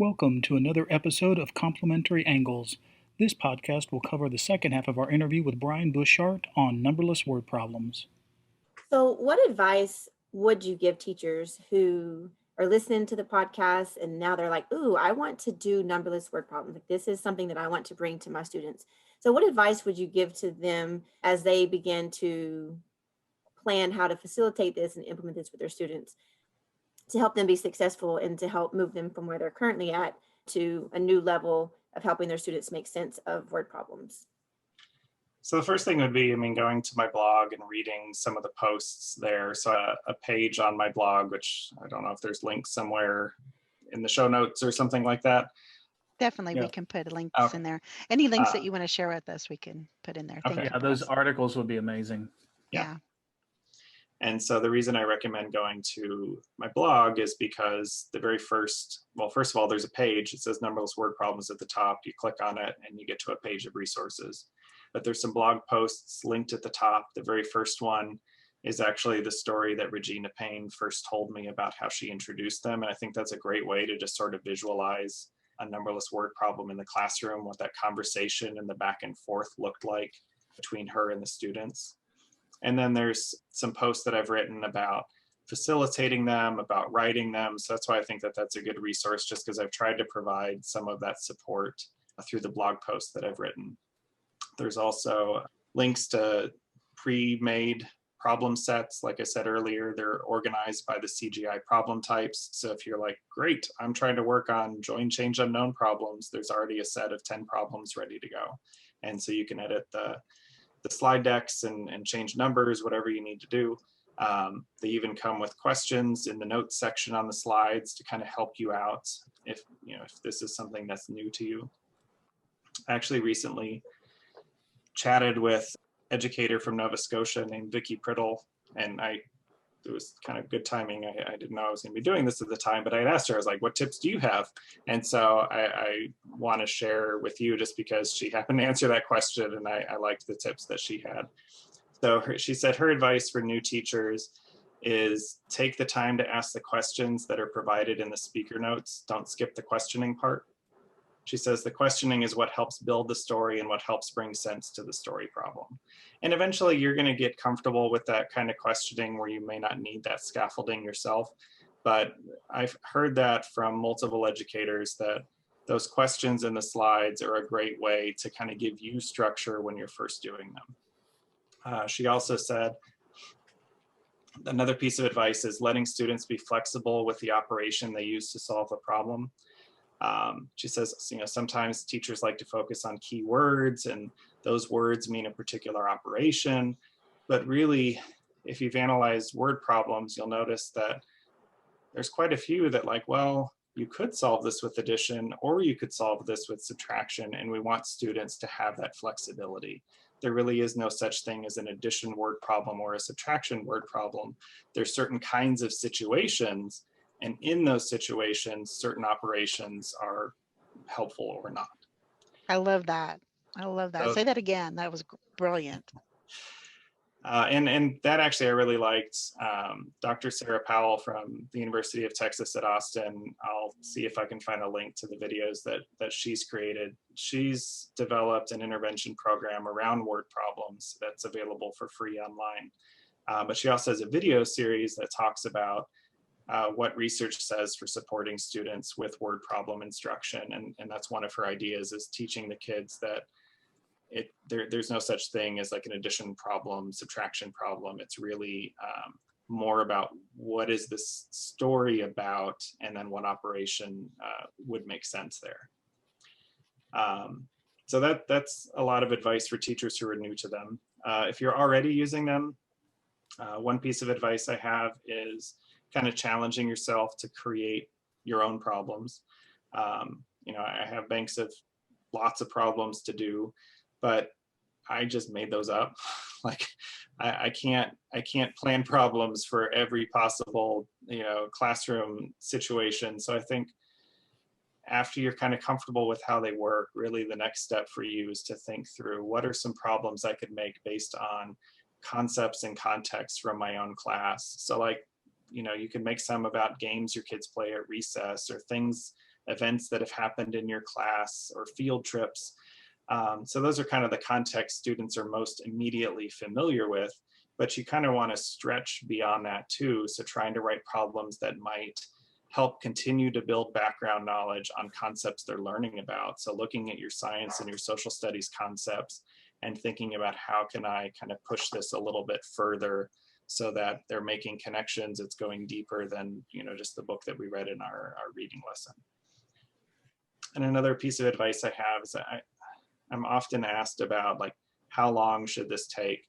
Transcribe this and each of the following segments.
Welcome to another episode of Complementary Angles. This podcast will cover the second half of our interview with Brian Bushart on numberless word problems. So, what advice would you give teachers who are listening to the podcast and now they're like, "Ooh, I want to do numberless word problems. Like, this is something that I want to bring to my students." So, what advice would you give to them as they begin to plan how to facilitate this and implement this with their students to help them be successful and to help move them from where they're currently at to a new level of helping their students make sense of word problems? So the first thing would be, going to my blog and reading some of the posts there. So a page on my blog, which I don't know if there's links somewhere in the show notes or something like that. Definitely, Yeah. we can put links in there. Any links that you want to share with us, we can put in there. Thank Okay. you. Yeah, those articles would be amazing. Yeah. And so the reason I recommend going to my blog is because first of all, there's a page. It says Numberless Word Problems at the top. You click on it and you get to a page of resources. But there's some blog posts linked at the top. The very first one is actually the story that Regina Payne first told me about how she introduced them. And I think that's a great way to just sort of visualize a numberless word problem in the classroom, what that conversation and the back and forth looked like between her and the students. And then there's some posts that I've written about facilitating them, about writing them. So that's why I think that that's a good resource, just because I've tried to provide some of that support through the blog posts that I've written. There's also links to pre-made problem sets. Like I said earlier, they're organized by the CGI problem types. So if you're like, great, I'm trying to work on join, change, unknown problems, there's already a set of 10 problems ready to go. And so you can edit the slide decks and change numbers, whatever you need to do. They even come with questions in the notes section on the slides to kind of help you out if this is something that's new to you. I actually recently chatted with an educator from Nova Scotia named Vicki Priddle, and it was kind of good timing. I didn't know I was going to be doing this at the time, but I had asked her, I was like, what tips do you have? And so I want to share with you just because she happened to answer that question, and I liked the tips that she had. So she said her advice for new teachers is take the time to ask the questions that are provided in the speaker notes. Don't skip the questioning part. She says the questioning is what helps build the story and what helps bring sense to the story problem. And eventually you're going to get comfortable with that kind of questioning where you may not need that scaffolding yourself. But I've heard that from multiple educators that those questions in the slides are a great way to kind of give you structure when you're first doing them. She also said, another piece of advice is letting students be flexible with the operation they use to solve the problem. She says, sometimes teachers like to focus on key words and those words mean a particular operation. But really, if you've analyzed word problems, you'll notice that there's quite a few that you could solve this with addition or you could solve this with subtraction. And we want students to have that flexibility. There really is no such thing as an addition word problem or a subtraction word problem. There's certain kinds of situations, and in those situations, certain operations are helpful or not. I love that. So, say that again. That was brilliant. And that actually I really liked. Dr. Sarah Powell from the University of Texas at Austin. I'll see if I can find a link to the videos that she's created. She's developed an intervention program around word problems that's available for free online. But she also has a video series that talks about what research says for supporting students with word problem instruction. And that's one of her ideas, is teaching the kids that there's no such thing as like an addition problem, subtraction problem. It's really more about what is this story about, and then what operation would make sense there. So that's a lot of advice for teachers who are new to them. If you're already using them, one piece of advice I have is kind of challenging yourself to create your own problems. I have banks of lots of problems to do, but I just made those up. I can't plan problems for every possible, classroom situation. So I think after you're kind of comfortable with how they work, really the next step for you is to think through what are some problems I could make based on concepts and context from my own class. So you can make some about games your kids play at recess or things events that have happened in your class or field trips. So those are kind of the context students are most immediately familiar with, but you kind of want to stretch beyond that too. So trying to write problems that might help continue to build background knowledge on concepts they're learning about. So looking at your science and your social studies concepts and thinking about how can I kind of push this a little bit further so that they're making connections. It's going deeper than, just the book that we read in our reading lesson. And another piece of advice I have is that I'm often asked about, like, how long should this take?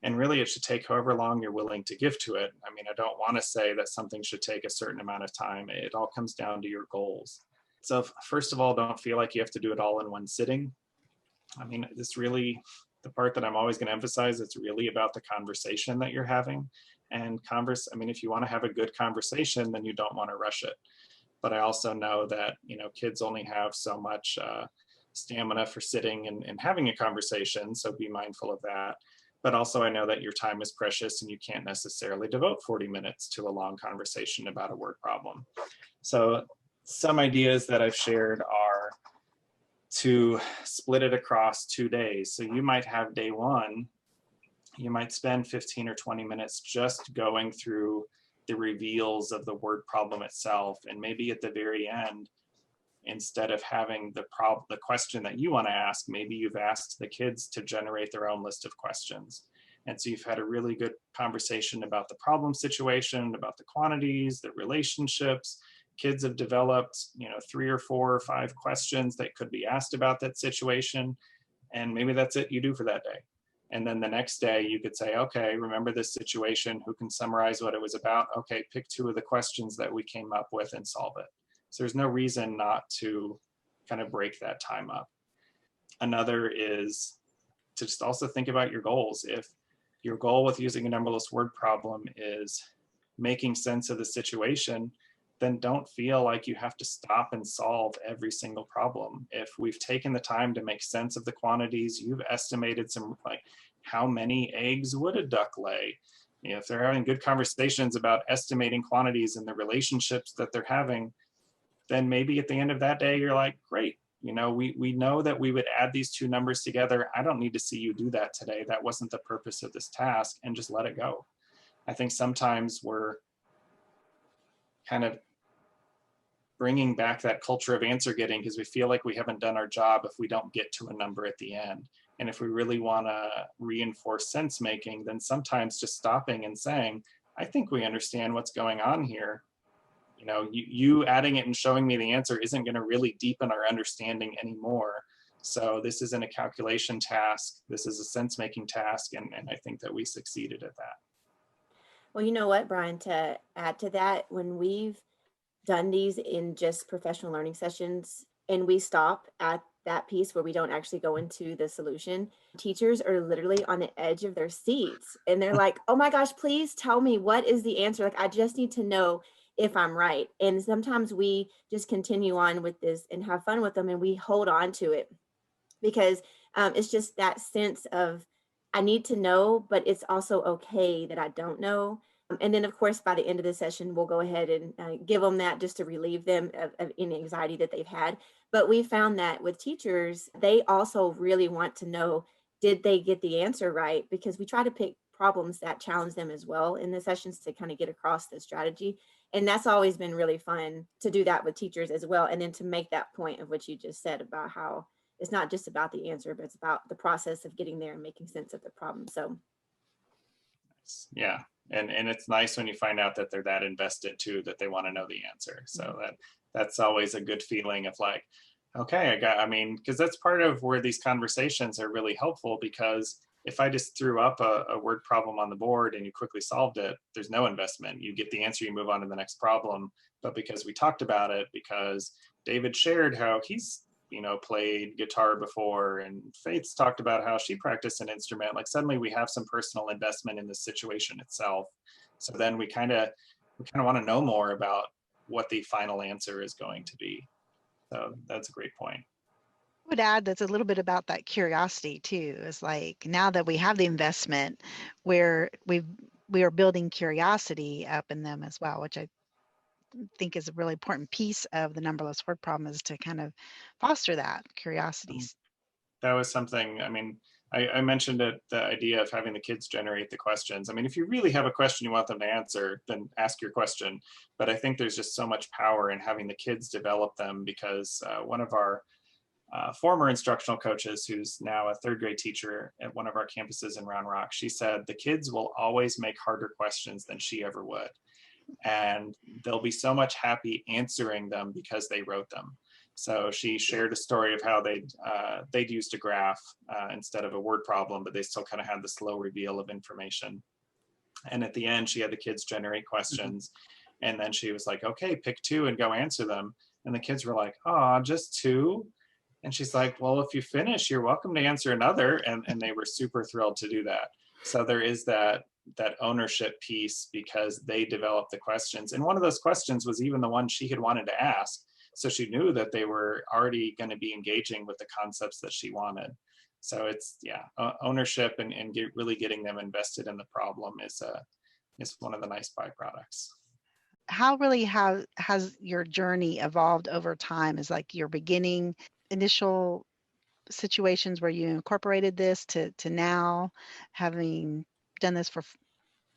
And really it should take however long you're willing to give to it. I mean, I don't want to say that something should take a certain amount of time. It all comes down to your goals. So first of all, don't feel like you have to do it all in one sitting. I mean, this really, the part that I'm always going to emphasize, it's really about the conversation that you're having. And if you want to have a good conversation, then you don't want to rush it. But I also know that, kids only have so much stamina for sitting and having a conversation. So be mindful of that. But also I know that your time is precious and you can't necessarily devote 40 minutes to a long conversation about a word problem. So some ideas that I've shared are to split it across 2 days. So you might have day one, you might spend 15 or 20 minutes just going through the reveals of the word problem itself. And maybe at the very end, instead of having the question that you want to ask, maybe you've asked the kids to generate their own list of questions. And so you've had a really good conversation about the problem situation, about the quantities, the relationships. Kids have developed, 3 or 4 or 5 questions that could be asked about that situation. And maybe that's it you do for that day. And then the next day you could say, okay, remember this situation, who can summarize what it was about? Okay, pick 2 of the questions that we came up with and solve it. So there's no reason not to kind of break that time up. Another is to just also think about your goals. If your goal with using a numberless word problem is making sense of the situation, then don't feel like you have to stop and solve every single problem. If we've taken the time to make sense of the quantities, you've estimated some, like, how many eggs would a duck lay? If they're having good conversations about estimating quantities and the relationships that they're having, then maybe at the end of that day, you're like, great, we know that we would add these 2 numbers together. I don't need to see you do that today. That wasn't the purpose of this task, and just let it go. I think sometimes we're kind of bringing back that culture of answer getting because we feel like we haven't done our job if we don't get to a number at the end. And if we really want to reinforce sense making, then sometimes just stopping and saying, I think we understand what's going on here. You adding it and showing me the answer isn't going to really deepen our understanding anymore. So this isn't a calculation task. This is a sense-making task. And I think that we succeeded at that. Well, you know what, Brian, to add to that, when we've done these in just professional learning sessions and we stop at that piece where we don't actually go into the solution, teachers are literally on the edge of their seats and they're like, oh my gosh, please tell me what is the answer. Like, I just need to know if I'm right. And sometimes we just continue on with this and have fun with them and we hold on to it because it's just that sense of, I need to know, but it's also okay that I don't know. And then, of course, by the end of the session, we'll go ahead and give them that just to relieve them of any anxiety that they've had. But we found that with teachers, they also really want to know, did they get the answer right? Because we try to pick problems that challenge them as well in the sessions to kind of get across the strategy. And that's always been really fun to do that with teachers as well. And then to make that point of what you just said about how it's not just about the answer, but it's about the process of getting there and making sense of the problem. So, yeah. And it's nice when you find out that they're that invested too, that they want to know the answer. So that's always a good feeling of like, okay, because that's part of where these conversations are really helpful, because if I just threw up a word problem on the board and you quickly solved it, there's no investment. You get the answer, you move on to the next problem. But because we talked about it, because David shared how he's, played guitar before, and Faith's talked about how she practiced an instrument, like suddenly we have some personal investment in the situation itself. So then we kind of want to know more about what the final answer is going to be. So that's a great point. I would add that's a little bit about that curiosity too. It's like, now that we have the investment, where we are building curiosity up in them as well, which I think is a really important piece of the numberless word problem, is to kind of foster that curiosity. That was something, I mean, I mentioned it, the idea of having the kids generate the questions. I mean, if you really have a question you want them to answer, then ask your question. But I think there's just so much power in having the kids develop them, because one of our former instructional coaches, who's now a third grade teacher at one of our campuses in Round Rock, she said the kids will always make harder questions than she ever would. And they'll be so much happy answering them because they wrote them. So she shared a story of how they'd used a graph instead of a word problem, but they still kind of had the slow reveal of information. And at the end, she had the kids generate questions. And then she was like, okay, pick 2 and go answer them. And the kids were like, oh, just 2? And she's like, well, if you finish, you're welcome to answer another. And they were super thrilled to do that. So there is that ownership piece, because they developed the questions. And one of those questions was even the one she had wanted to ask. So she knew that they were already going to be engaging with the concepts that she wanted. So it's, ownership and really getting them invested in the problem is one of the nice byproducts. How really has your journey evolved over time? Is like your beginning initial situations where you incorporated this to now having done this for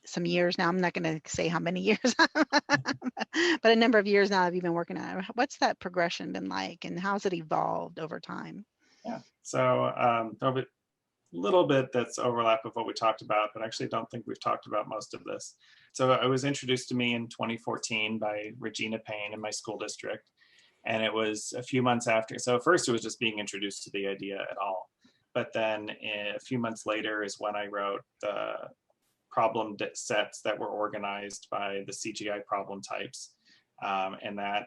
some years now? I'm not going to say how many years, but a number of years now have you been working on it. What's that progression been like, and how's it evolved over time? Yeah, so a little bit that's overlap of what we talked about, but actually don't think we've talked about most of this. So it was introduced to me in 2014 by Regina Payne in my school district. And it was a few months after. So at first it was just being introduced to the idea at all. But then a few months later is when I wrote the problem sets that were organized by the CGI problem types. And that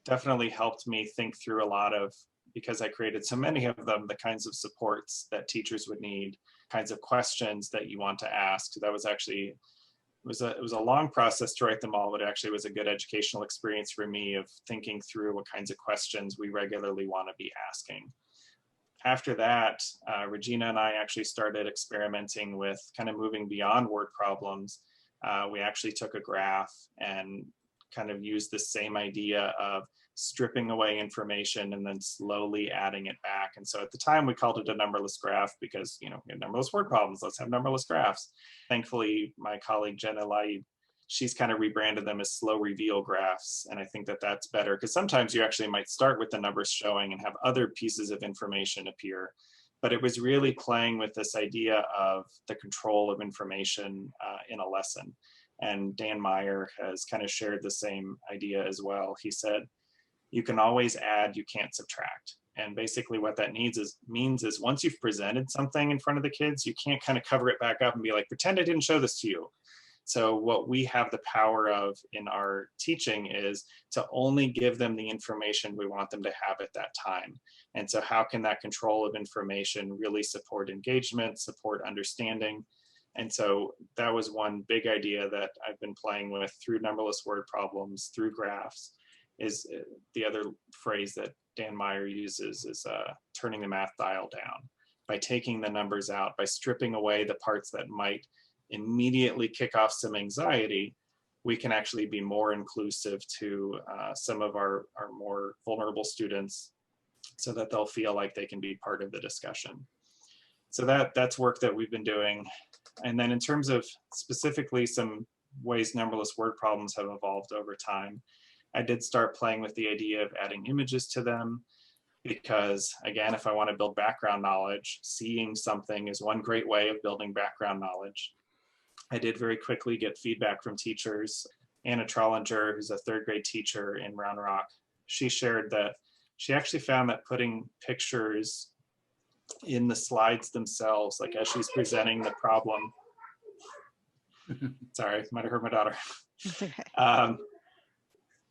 definitely helped me think through a lot of, because I created so many of them, the kinds of supports that teachers would need, kinds of questions that you want to ask. That was actually, it was a long process to write them all, but it actually was a good educational experience for me of thinking through what kinds of questions we regularly want to be asking. After that, Regina and I actually started experimenting with kind of moving beyond word problems. We actually took a graph and kind of used the same idea of stripping away information and then slowly adding it back. And so at the time we called it a numberless graph because, we have numberless word problems, let's have numberless graphs. Thankfully, my colleague Jenna Lai, she's kind of rebranded them as slow reveal graphs. And I think that that's better, because sometimes you actually might start with the numbers showing and have other pieces of information appear. But it was really playing with this idea of the control of information in a lesson. And Dan Meyer has kind of shared the same idea as well. He said, you can always add, you can't subtract. And basically what that means is once you've presented something in front of the kids, you can't kind of cover it back up and be like, pretend I didn't show this to you. So what we have the power of in our teaching is to only give them the information we want them to have at that time. And so how can that control of information really support engagement, support understanding? And so that was one big idea that I've been playing with through numberless word problems, through graphs. Is the other phrase that Dan Meyer uses is turning the math dial down. By taking the numbers out, by stripping away the parts that might immediately kick off some anxiety, we can actually be more inclusive to some of our more vulnerable students so that they'll feel like they can be part of the discussion. So that's work that we've been doing. And then in terms of specifically some ways numberless word problems have evolved over time, I did start playing with the idea of adding images to them, because again, if I want to build background knowledge, seeing something is one great way of building background knowledge. I did very quickly get feedback from teachers. Anna Trollinger, who's a third grade teacher in Round Rock, she shared that she actually found that putting pictures in the slides themselves, like as she's presenting the problem. Sorry, might have heard my daughter. Okay.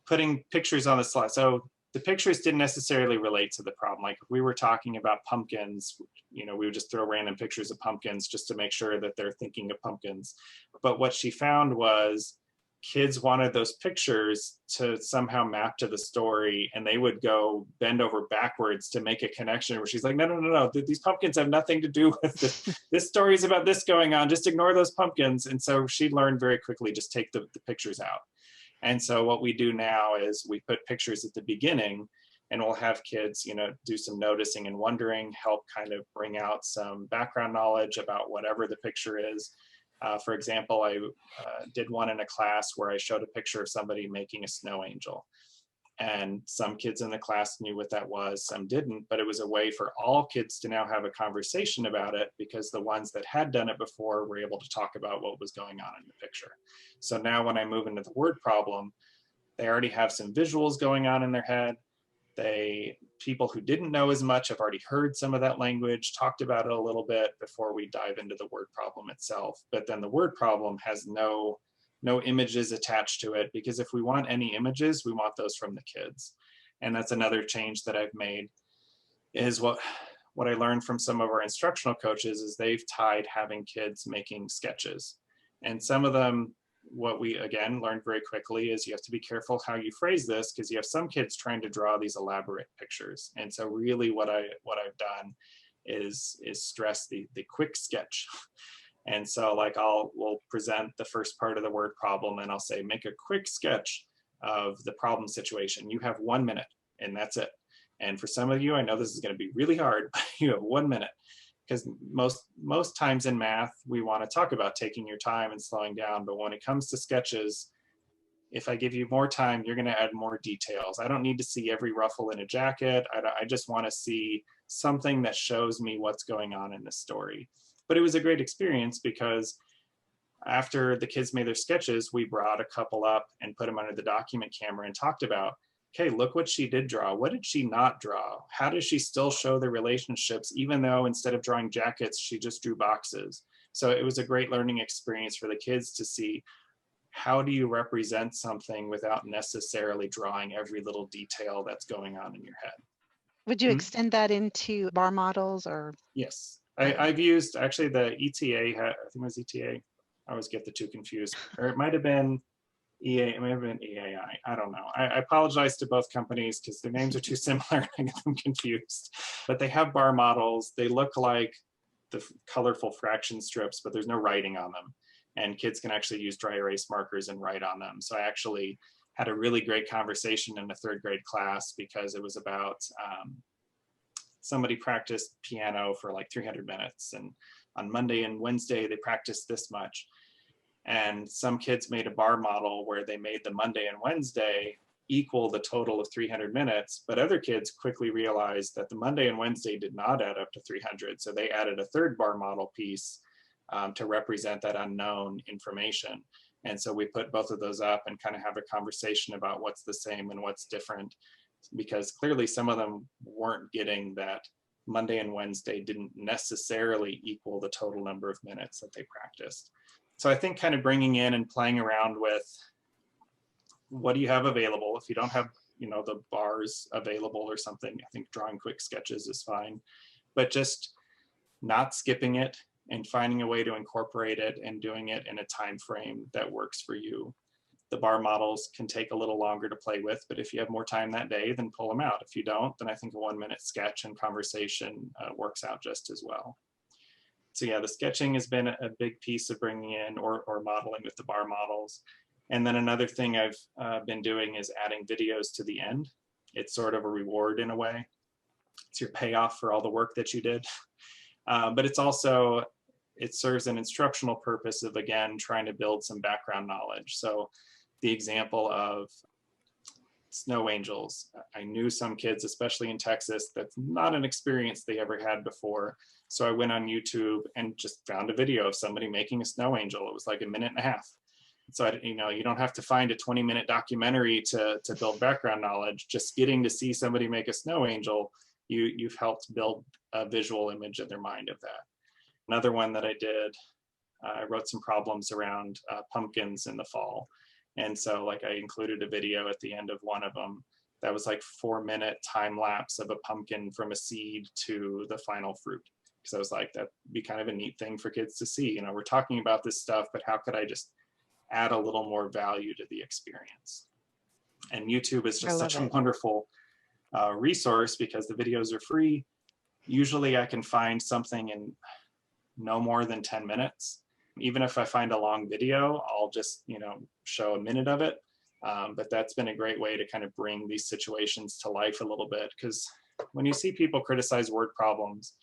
Putting pictures on the slide. So the pictures didn't necessarily relate to the problem. Like if we were talking about pumpkins, we would just throw random pictures of pumpkins just to make sure that they're thinking of pumpkins. But what she found was kids wanted those pictures to somehow map to the story, and they would go bend over backwards to make a connection where she's like, no, these pumpkins have nothing to do with this. This story is about this going on, just ignore those pumpkins. And so she learned very quickly, just take the pictures out. And so what we do now is we put pictures at the beginning, and we'll have kids, do some noticing and wondering, help kind of bring out some background knowledge about whatever the picture is. For example, I did one in a class where I showed a picture of somebody making a snow angel. And some kids in the class knew what that was, some didn't, but it was a way for all kids to now have a conversation about it, because the ones that had done it before were able to talk about what was going on in the picture. So now when I move into the word problem, they already have some visuals going on in their head. People who didn't know as much have already heard some of that language, talked about it a little bit before we dive into the word problem itself. But then the word problem has no images attached to it, because if we want any images, we want those from the kids. And that's another change that I've made, is what I learned from some of our instructional coaches is they've tied having kids making sketches. And some of them, what we again learned very quickly is you have to be careful how you phrase this, because you have some kids trying to draw these elaborate pictures. And so really what I've done is stress the quick sketch. And so like we'll present the first part of the word problem, and I'll say, make a quick sketch of the problem situation. You have 1 minute, and that's it. And for some of you, I know this is going to be really hard, but you have 1 minute. Because most times in math, we want to talk about taking your time and slowing down. But when it comes to sketches, if I give you more time, you're going to add more details. I don't need to see every ruffle in a jacket. I just want to see something that shows me what's going on in the story. But it was a great experience, because after the kids made their sketches, we brought a couple up and put them under the document camera and talked about, okay, look what she did draw. What did she not draw? How does she still show the relationships, even though instead of drawing jackets, she just drew boxes? So it was a great learning experience for the kids to see, how do you represent something without necessarily drawing every little detail that's going on in your head? Would you extend that into bar models or? Yes, I've used actually the ETA, I think it was ETA. I always get the two confused, or it might have been EA, it may have been EAI. I don't know. I apologize to both companies because their names are too similar and I get them confused. But they have bar models. They look like the colorful fraction strips, but there's no writing on them. And kids can actually use dry erase markers and write on them. So I actually had a really great conversation in a third grade class, because it was about somebody practiced piano for like 300 minutes. And on Monday and Wednesday, they practiced this much. And some kids made a bar model where they made the Monday and Wednesday equal the total of 300 minutes, but other kids quickly realized that the Monday and Wednesday did not add up to 300. So they added a third bar model piece to represent that unknown information. And so we put both of those up and kind of have a conversation about what's the same and what's different, because clearly some of them weren't getting that Monday and Wednesday didn't necessarily equal the total number of minutes that they practiced. So I think kind of bringing in and playing around with, what do you have available? If you don't have, the bars available or something, I think drawing quick sketches is fine, but just not skipping it and finding a way to incorporate it and doing it in a time frame that works for you. The bar models can take a little longer to play with, but if you have more time that day, then pull them out. If you don't, then I think a 1 minute sketch and conversation works out just as well. So yeah, the sketching has been a big piece of bringing in or modeling with the bar models. And then another thing I've been doing is adding videos to the end. It's sort of a reward in a way. It's your payoff for all the work that you did. But it's also, it serves an instructional purpose of, again, trying to build some background knowledge. So the example of snow angels, I knew some kids, especially in Texas, that's not an experience they ever had before. So I went on YouTube and just found a video of somebody making a snow angel. It was like 1.5 minutes. So you don't have to find a 20-minute documentary to build background knowledge. Just getting to see somebody make a snow angel, you've helped build a visual image in their mind of that. Another one that I did, I wrote some problems around pumpkins in the fall. And so like I included a video at the end of one of them that was like 4-minute time lapse of a pumpkin from a seed to the final fruit. Because I was like, that'd be kind of a neat thing for kids to see. We're talking about this stuff, but how could I just add a little more value to the experience? And YouTube is just such a wonderful resource because the videos are free. Usually I can find something in no more than 10 minutes. Even if I find a long video, I'll just, show 1 minute of it. But that's been a great way to kind of bring these situations to life a little bit, because when you see people criticize word problems,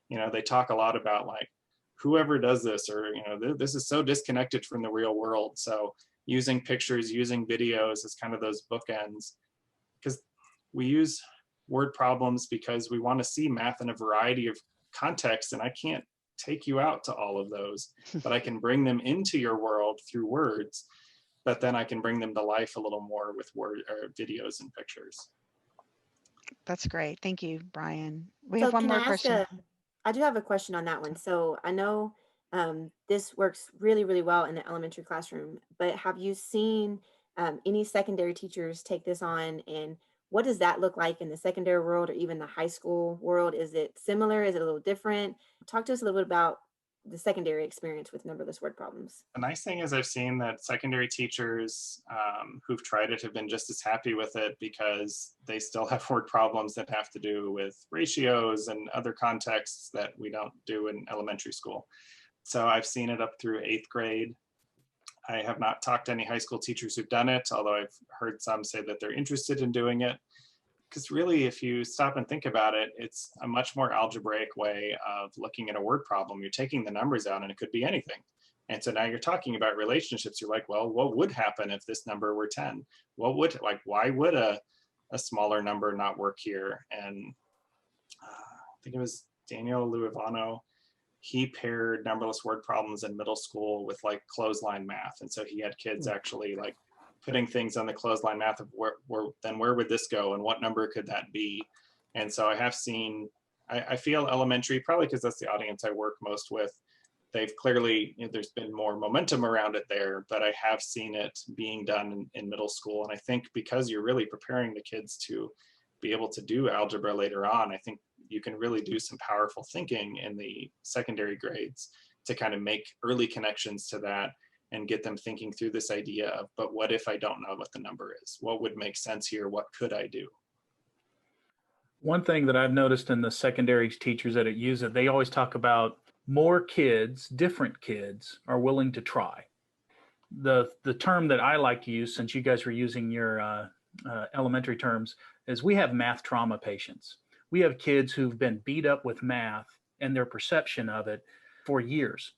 they talk a lot about like, whoever does this, or this is so disconnected from the real world. So using pictures, using videos as kind of those bookends, because we use word problems because we want to see math in a variety of contexts, and I can't take you out to all of those, but I can bring them into your world through words, but then I can bring them to life a little more with word or videos and pictures. That's great. Thank you, Brian. We So have one can I more ask question. I do have a question on that one. So I know this works really, really well in the elementary classroom, but have you seen any secondary teachers take this on, and what does that look like in the secondary world or even the high school world? Is it similar? Is it a little different? Talk to us a little bit about the secondary experience with numberless word problems. The nice thing is I've seen that secondary teachers who've tried it have been just as happy with it, because they still have word problems that have to do with ratios and other contexts that we don't do in elementary school. So I've seen it up through 8th grade. I have not talked to any high school teachers who've done it, although I've heard some say that they're interested in doing it. Because really, if you stop and think about it, it's a much more algebraic way of looking at a word problem. You're taking the numbers out and it could be anything. And so now you're talking about relationships. You're like, well, what would happen if this number were 10? Why would a smaller number not work here? And I think it was Daniel Luivano. He paired numberless word problems in middle school with like clothesline math. And so he had kids actually like putting things on the clothesline math of where would this go and what number could that be? And so I have seen, I feel elementary, probably because that's the audience I work most with, they've clearly, there's been more momentum around it there, but I have seen it being done in middle school. And I think because you're really preparing the kids to be able to do algebra later on, I think you can really do some powerful thinking in the secondary grades to kind of make early connections to that and get them thinking through this idea of, but what if I don't know what the number is? What would make sense here? What could I do? One thing that I've noticed in the secondary teachers that use it, they always talk about more kids, different kids, are willing to try. The term that I like to use, since you guys were using your elementary terms, is we have math trauma patients. We have kids who've been beat up with math and their perception of it for years.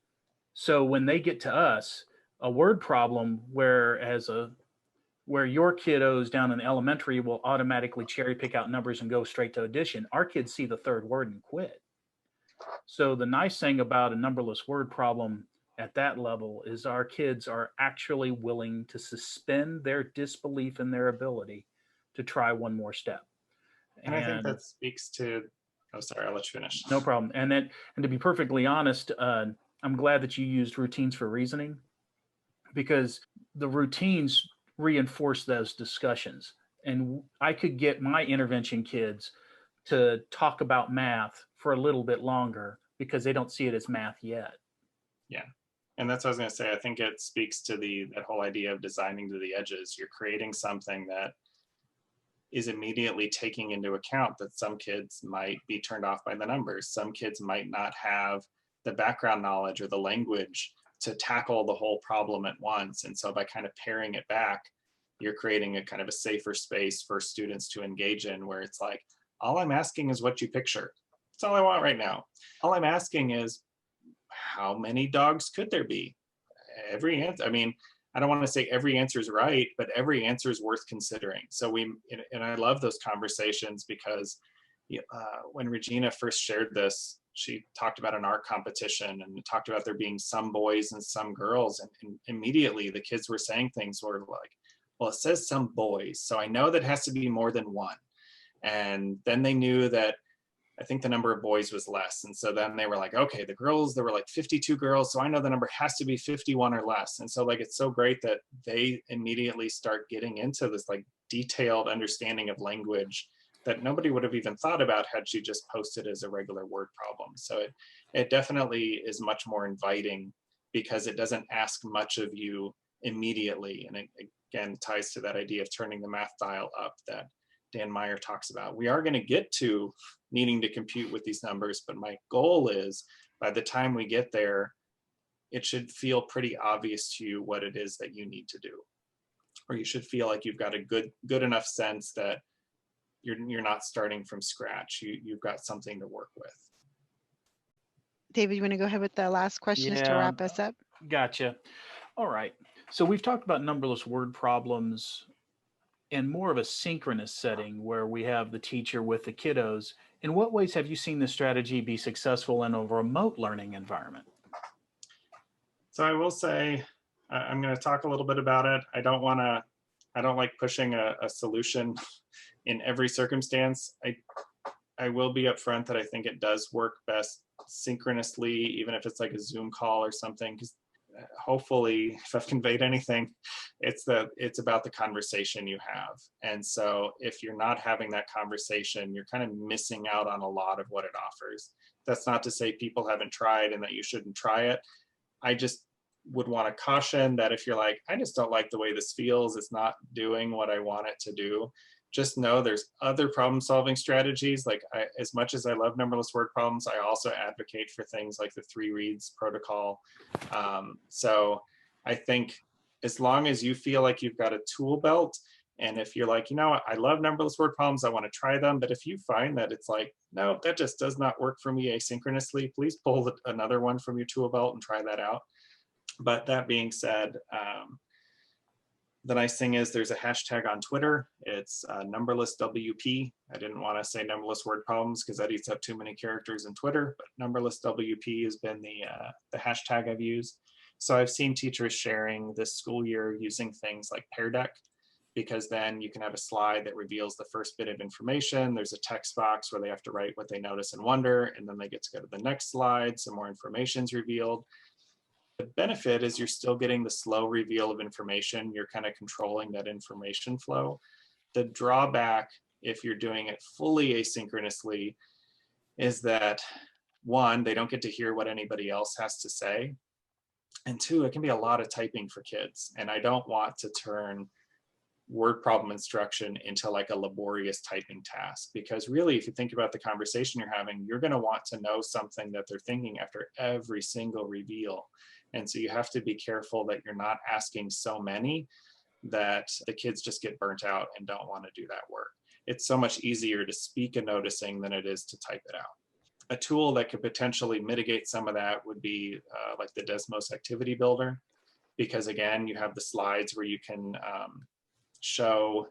So when they get to us, a word problem where your kiddos down in elementary will automatically cherry pick out numbers and go straight to addition, our kids see the third word and quit. So the nice thing about a numberless word problem at that level is our kids are actually willing to suspend their disbelief in their ability to try one more step. And I think that speaks to, oh, sorry, I'll let you finish. No problem. And to be perfectly honest, I'm glad that you used routines for reasoning, because the routines reinforce those discussions. And I could get my intervention kids to talk about math for a little bit longer because they don't see it as math yet. Yeah. And that's what I was going to say. I think it speaks to that whole idea of designing to the edges. You're creating something that is immediately taking into account that some kids might be turned off by the numbers. Some kids might not have the background knowledge or the language to tackle the whole problem at once. And so by kind of paring it back, you're creating a kind of a safer space for students to engage in, where it's like, all I'm asking is what you picture. That's all I want right now. All I'm asking is, how many dogs could there be? Every answer, I mean, I don't want to say every answer is right, but every answer is worth considering. So and I love those conversations, because when Regina first shared this, she talked about an art competition and talked about there being some boys and some girls. And immediately the kids were saying things were like, well, it says some boys, so I know that has to be more than one. And then they knew that I think the number of boys was less. And so then they were like, okay, the girls, there were like 52 girls. So I know the number has to be 51 or less. And so like, it's so great that they immediately start getting into this like detailed understanding of language that nobody would have even thought about had she just posted as a regular word problem. So it definitely is much more inviting, because it doesn't ask much of you immediately. And it again ties to that idea of turning the math dial up that Dan Meyer talks about. We are going to get to needing to compute with these numbers, but my goal is by the time we get there, it should feel pretty obvious to you what it is that you need to do. or you should feel like you've got a good enough sense that you're not starting from scratch. You've got something to work with. David, you want to go ahead with the last question just to Yeah, wrap us up? gotcha. All right. So we've talked about numberless word problems in more of a synchronous setting where we have the teacher with the kiddos. In what ways have you seen this strategy be successful in a remote learning environment? So I will say, I'm going to talk a little bit about it. I don't like pushing a solution in every circumstance. I will be upfront that I think it does work best synchronously, even if it's like a Zoom call or something, because hopefully, if I've conveyed anything, it's about the conversation you have. And so if you're not having that conversation, you're kind of missing out on a lot of what it offers. That's not to say people haven't tried and that you shouldn't try it. I just would want to caution that if you're like, I just don't like the way this feels, it's not doing what I want it to do, just know there's other problem solving strategies. Like as much as I love numberless word problems, I also advocate for things like the 3 reads protocol. So I think as long as you feel like you've got a tool belt, and if you're like, you know, I love numberless word problems, I want to try them, but if you find that it's like, no, that just does not work for me asynchronously, please pull another one from your tool belt and try that out. But that being said, the nice thing is there's a hashtag on Twitter. It's numberless WP. I didn't want to say numberless word problems because that eats up too many characters in Twitter, but numberless WP has been the hashtag I've used. So I've seen teachers sharing this school year using things like Pear Deck, because then you can have a slide that reveals the first bit of information. There's a text box where they have to write what they notice and wonder, and then they get to go to the next slide. Some more information is revealed. The benefit is you're still getting the slow reveal of information. You're kind of controlling that information flow. The drawback, if you're doing it fully asynchronously, is that 1, they don't get to hear what anybody else has to say. And 2, it can be a lot of typing for kids. And I don't want to turn word problem instruction into like a laborious typing task, because really, if you think about the conversation you're having, you're going to want to know something that they're thinking after every single reveal. And so you have to be careful that you're not asking so many that the kids just get burnt out and don't want to do that work. It's so much easier to speak a noticing than it is to type it out. A tool that could potentially mitigate some of that would be like the Desmos Activity Builder, because again, you have the slides where you can show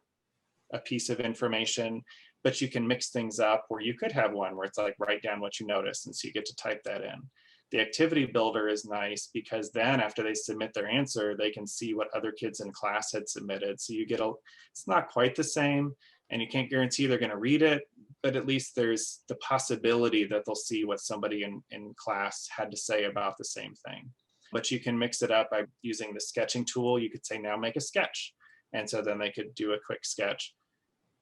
a piece of information, but you can mix things up where you could have one where it's like, write down what you notice, and so you get to type that in. The activity builder is nice because then after they submit their answer, they can see what other kids in class had submitted. So you get it's not quite the same, and you can't guarantee they're going to read it, but at least there's the possibility that they'll see what somebody in class had to say about the same thing. But you can mix it up by using the sketching tool. You could say, now make a sketch. And so then they could do a quick sketch.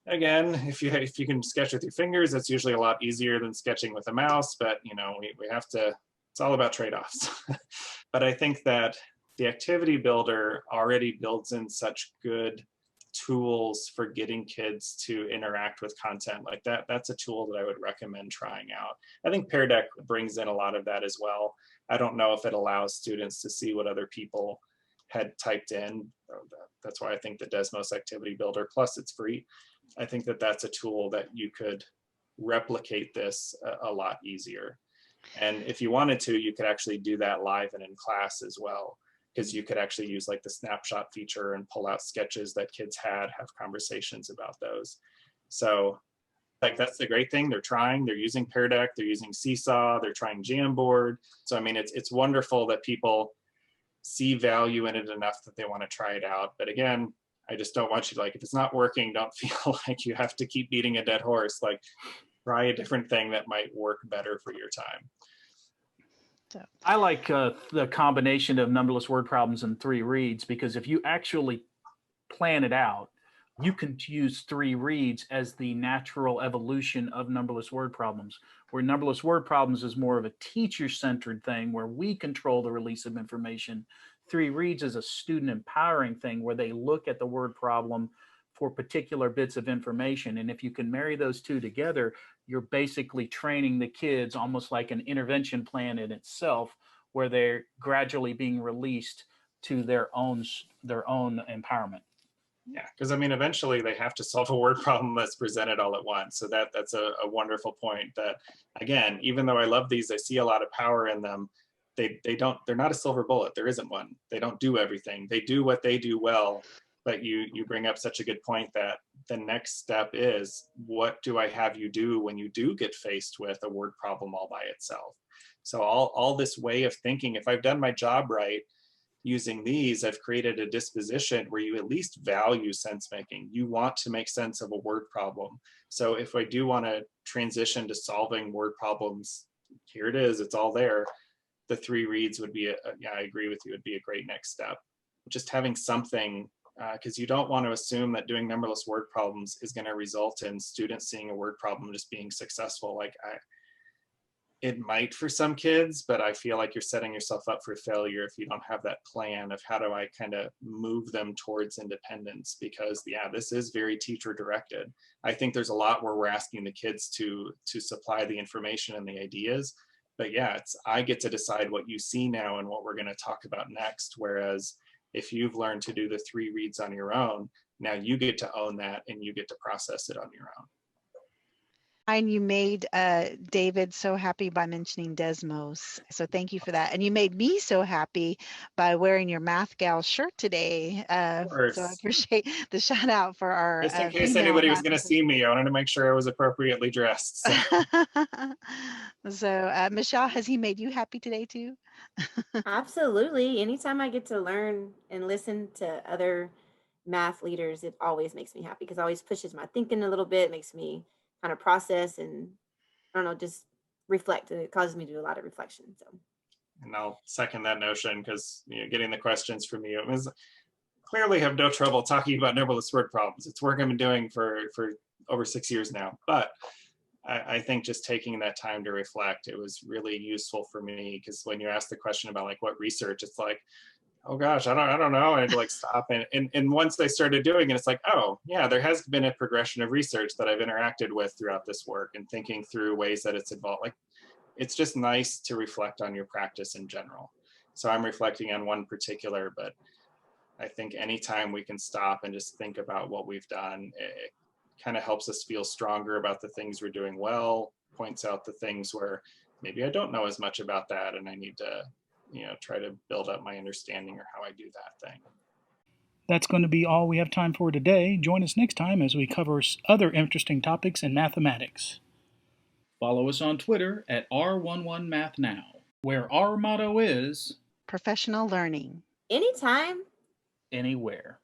Again, if you can sketch with your fingers, that's usually a lot easier than sketching with a mouse, but you know, we have to, it's all about trade-offs. But I think that the activity builder already builds in such good tools for getting kids to interact with content like that. That's a tool that I would recommend trying out. I think Pear Deck brings in a lot of that as well. I don't know if it allows students to see what other people had typed in. That's why I think the Desmos Activity Builder, plus it's free. I think that that's a tool that you could replicate this a lot easier. And if you wanted to, you could actually do that live and in class as well, because you could actually use like the snapshot feature and pull out sketches that kids had, have conversations about those. So like, that's the great thing. They're using Pear Deck, they're using Seesaw, they're trying Jamboard. So I mean, it's wonderful that people see value in it enough that they want to try it out. But again, I just don't want you to, like, if it's not working, don't feel like you have to keep beating a dead horse. Like, try a different thing that might work better for your time. I like the combination of numberless word problems and 3 reads, because if you actually plan it out, you can use 3 reads as the natural evolution of numberless word problems, where numberless word problems is more of a teacher-centered thing where we control the release of information. 3 reads is a student empowering thing where they look at the word problem for particular bits of information. And if you can marry those 2 together, you're basically training the kids almost like an intervention plan in itself, where they're gradually being released to their own empowerment. Yeah, because I mean, eventually they have to solve a word problem that's presented all at once. So that's a wonderful point. That again, even though I love these, I see a lot of power in them. They're not a silver bullet. There isn't one. They don't do everything. They do what they do well. But you bring up such a good point that the next step is, what do I have you do when you do get faced with a word problem all by itself? So all this way of thinking, if I've done my job right, using these, I've created a disposition where you at least value sense making. You want to make sense of a word problem. So if I do want to transition to solving word problems, here it is, it's all there. The 3 reads would be, yeah, I agree with you, it'd be a great next step. Just having something, because you don't want to assume that doing numberless word problems is going to result in students seeing a word problem just being successful. Like it might for some kids, but I feel like you're setting yourself up for failure if you don't have that plan of how do I kind of move them towards independence, because yeah, this is very teacher directed. I think there's a lot where we're asking the kids to supply the information and the ideas, but yeah, I get to decide what you see now and what we're going to talk about next. Whereas if you've learned to do the 3 reads on your own, now you get to own that and you get to process it on your own. And you made David so happy by mentioning Desmos. So thank you for that. And you made me so happy by wearing your Math Gal shirt today. So I appreciate the shout out for our just in case female anybody was going to mathematicians. see me, I wanted to make sure I was appropriately dressed. So. So Michelle, has he made you happy today too? Absolutely. Anytime I get to learn and listen to other math leaders, it always makes me happy because it always pushes my thinking a little bit, makes me kind of process and I don't know, just reflect. It causes me to do a lot of reflection. So, and I'll second that notion because getting the questions from you, it was clearly have no trouble talking about numberless word problems. It's work I've been doing for over 6 years now, but I think just taking that time to reflect, it was really useful for me, because when you ask the question about like what research, it's like, oh gosh, I don't know. I had to like stop and once I started doing it, it's like, oh yeah, there has been a progression of research that I've interacted with throughout this work and thinking through ways that it's involved. Like, it's just nice to reflect on your practice in general. So I'm reflecting on one particular, but I think anytime we can stop and just think about what we've done, it kind of helps us feel stronger about the things we're doing well, points out the things where maybe I don't know as much about that and I need to try to build up my understanding or how I do that thing. That's going to be all we have time for today. Join us next time as we cover other interesting topics in mathematics. Follow us on Twitter at R11MathNow, where our motto is Professional learning. anytime, anywhere.